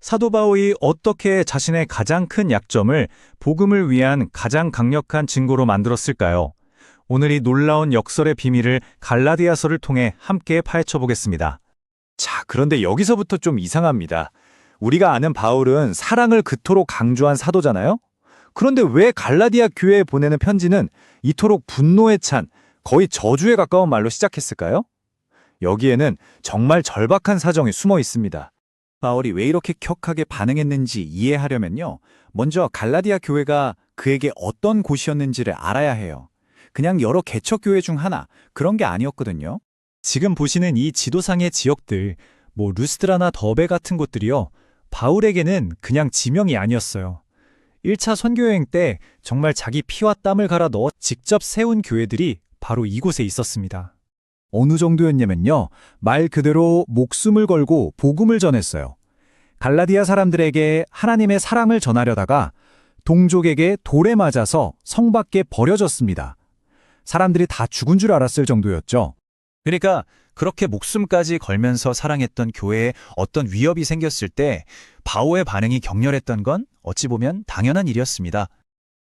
사도 바울이 어떻게 자신의 가장 큰 약점을 복음을 위한 가장 강력한 증거로 만들었을까요? 오늘 이 놀라운 역설의 비밀을 갈라디아서를 통해 함께 파헤쳐 보겠습니다. 자, 그런데 여기서부터 좀 이상합니다. 우리가 아는 바울은 사랑을 그토록 강조한 사도잖아요? 그런데 왜 갈라디아 교회에 보내는 편지는 이토록 분노에 찬 거의 저주에 가까운 말로 시작했을까요? 여기에는 정말 절박한 사정이 숨어 있습니다. 바울이 왜 이렇게 격하게 반응했는지 이해하려면요. 먼저 갈라디아 교회가 그에게 어떤 곳이었는지를 알아야 해요. 그냥 여러 개척 교회 중 하나, 그런 게 아니었거든요. 지금 보시는 이 지도상의 지역들, 루스드라나 더베 같은 곳들이요. 바울에게는 그냥 지명이 아니었어요. 1차 선교여행 때 정말 자기 피와 땀을 갈아 넣어 직접 세운 교회들이 바로 이곳에 있었습니다. 어느 정도였냐면요. 말 그대로 목숨을 걸고 복음을 전했어요. 갈라디아 사람들에게 하나님의 사랑을 전하려다가 동족에게 돌에 맞아서 성 밖에 버려졌습니다. 사람들이 다 죽은 줄 알았을 정도였죠. 그러니까 그렇게 목숨까지 걸면서 사랑했던 교회에 어떤 위협이 생겼을 때 바울의 반응이 격렬했던 건 어찌 보면 당연한 일이었습니다.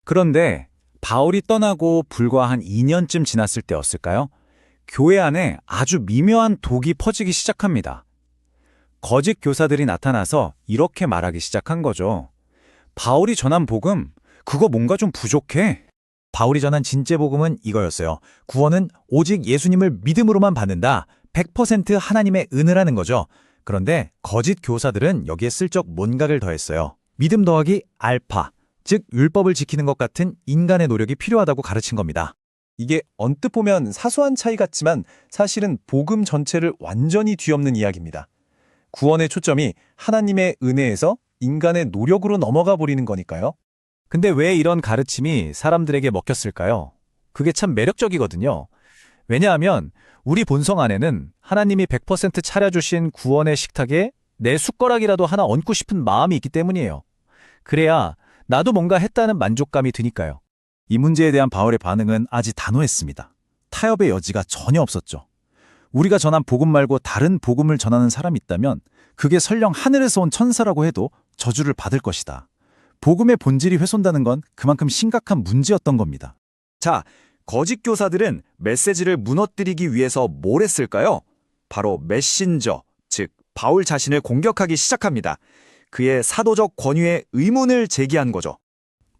그런데 바울이 떠나고 불과 한 2년쯤 지났을 때였을까요? 교회 안에 아주 미묘한 독이 퍼지기 시작합니다. 거짓 교사들이 나타나서 이렇게 말하기 시작한 거죠. 바울이 전한 복음, 그거 뭔가 좀 부족해. 바울이 전한 진짜 복음은 이거였어요. 구원은 오직 예수님을 믿음으로만 받는다. 100% 하나님의 은혜라는 거죠. 그런데 거짓 교사들은 여기에 슬쩍 뭔가를 더했어요. 믿음 더하기 알파, 즉 율법을 지키는 것 같은 인간의 노력이 필요하다고 가르친 겁니다. 이게 언뜻 보면 사소한 차이 같지만 사실은 복음 전체를 완전히 뒤엎는 이야기입니다. 구원의 초점이 하나님의 은혜에서 인간의 노력으로 넘어가 버리는 거니까요. 근데 왜 이런 가르침이 사람들에게 먹혔을까요? 그게 참 매력적이거든요. 왜냐하면 우리 본성 안에는 하나님이 100% 차려주신 구원의 식탁에 내 숟가락이라도 하나 얹고 싶은 마음이 있기 때문이에요. 그래야 나도 뭔가 했다는 만족감이 드니까요. 이 문제에 대한 바울의 반응은 아주 단호했습니다. 타협의 여지가 전혀 없었죠. 우리가 전한 복음 말고 다른 복음을 전하는 사람이 있다면 그게 설령 하늘에서 온 천사라고 해도 저주를 받을 것이다. 복음의 본질이 훼손되는 건 그만큼 심각한 문제였던 겁니다. 자, 거짓 교사들은 메시지를 무너뜨리기 위해서 뭘 했을까요? 바로 메신저, 즉 바울 자신을 공격하기 시작합니다. 그의 사도적 권위에 의문을 제기한 거죠.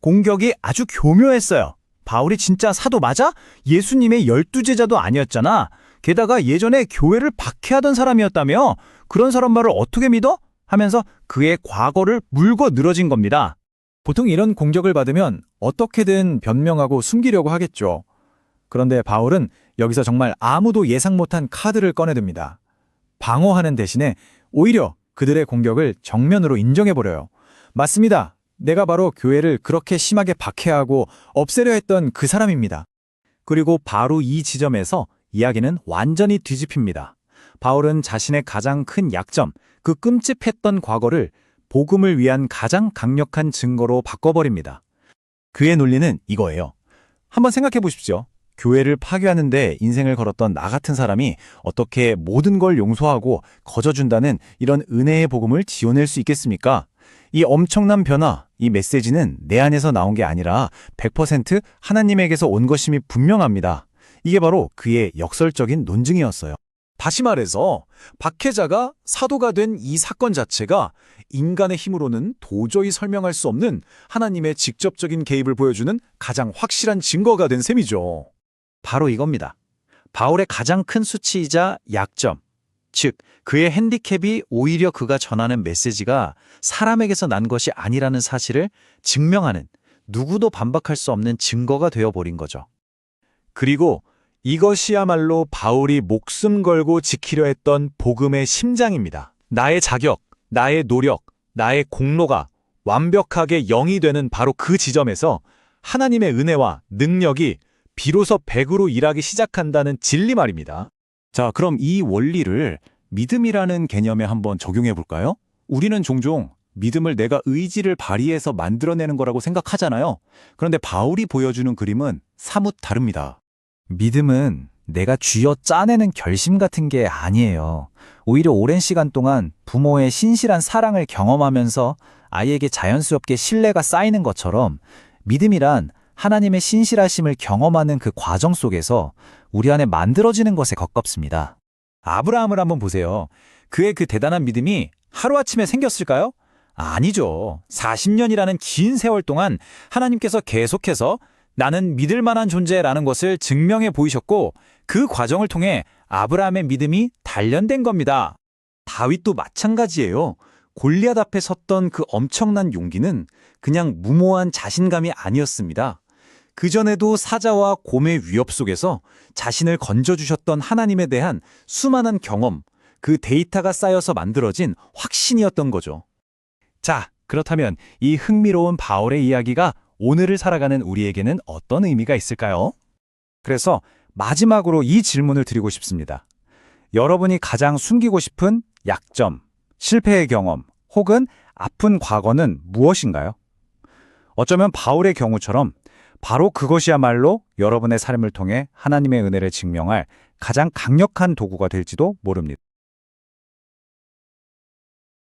공격이 아주 교묘했어요. 바울이 진짜 사도 맞아? 예수님의 12제자도 아니었잖아. 게다가 예전에 교회를 박해하던 사람이었다며? 그런 사람 말을 어떻게 믿어? 하면서 그의 과거를 물고 늘어진 겁니다. 보통 이런 공격을 받으면 어떻게든 변명하고 숨기려고 하겠죠. 그런데 바울은 여기서 정말 아무도 예상 못한 카드를 꺼내듭니다. 방어하는 대신에 오히려 그들의 공격을 정면으로 인정해버려요. 맞습니다. 내가 바로 교회를 그렇게 심하게 박해하고 없애려 했던 그 사람입니다. 그리고 바로 이 지점에서 이야기는 완전히 뒤집힙니다. 바울은 자신의 가장 큰 약점, 그 끔찍했던 과거를 복음을 위한 가장 강력한 증거로 바꿔버립니다. 그의 논리는 이거예요. 한번 생각해 보십시오. 교회를 파괴하는데 인생을 걸었던 나 같은 사람이 어떻게 모든 걸 용서하고 거저준다는 이런 은혜의 복음을 지어낼 수 있겠습니까? 이 엄청난 변화, 이 메시지는 내 안에서 나온 게 아니라 100% 하나님에게서 온 것임이 분명합니다. 이게 바로 그의 역설적인 논증이었어요. 다시 말해서 박해자가 사도가 된 이 사건 자체가 인간의 힘으로는 도저히 설명할 수 없는 하나님의 직접적인 개입을 보여주는 가장 확실한 증거가 된 셈이죠. 바로 이겁니다. 바울의 가장 큰 수치이자 약점, 즉 그의 핸디캡이 오히려 그가 전하는 메시지가 사람에게서 난 것이 아니라는 사실을 증명하는 누구도 반박할 수 없는 증거가 되어버린 거죠. 그리고 이것이야말로 바울이 목숨 걸고 지키려 했던 복음의 심장입니다. 나의 자격, 나의 노력, 나의 공로가 완벽하게 0이 되는 바로 그 지점에서 하나님의 은혜와 능력이 비로소 100으로 일하기 시작한다는 진리 말입니다. 자, 그럼 이 원리를 믿음이라는 개념에 한번 적용해 볼까요? 우리는 종종 믿음을 내가 의지를 발휘해서 만들어내는 거라고 생각하잖아요. 그런데 바울이 보여주는 그림은 사뭇 다릅니다. 믿음은 내가 쥐어 짜내는 결심 같은 게 아니에요. 오히려 오랜 시간 동안 부모의 신실한 사랑을 경험하면서 아이에게 자연스럽게 신뢰가 쌓이는 것처럼 믿음이란 하나님의 신실하심을 경험하는 그 과정 속에서 우리 안에 만들어지는 것에 가깝습니다. 아브라함을 한번 보세요. 그의 그 대단한 믿음이 하루아침에 생겼을까요? 아니죠. 40년이라는 긴 세월 동안 하나님께서 계속해서 나는 믿을 만한 존재라는 것을 증명해 보이셨고 그 과정을 통해 아브라함의 믿음이 단련된 겁니다. 다윗도 마찬가지예요. 골리앗 앞에 섰던 그 엄청난 용기는 그냥 무모한 자신감이 아니었습니다. 그전에도 사자와 곰의 위협 속에서 자신을 건져주셨던 하나님에 대한 수많은 경험, 그 데이터가 쌓여서 만들어진 확신이었던 거죠. 자, 그렇다면 이 흥미로운 바울의 이야기가 오늘을 살아가는 우리에게는 어떤 의미가 있을까요? 그래서 마지막으로 이 질문을 드리고 싶습니다. 여러분이 가장 숨기고 싶은 약점, 실패의 경험, 혹은 아픈 과거는 무엇인가요? 어쩌면 바울의 경우처럼 바로 그것이야말로 여러분의 삶을 통해 하나님의 은혜를 증명할 가장 강력한 도구가 될지도 모릅니다.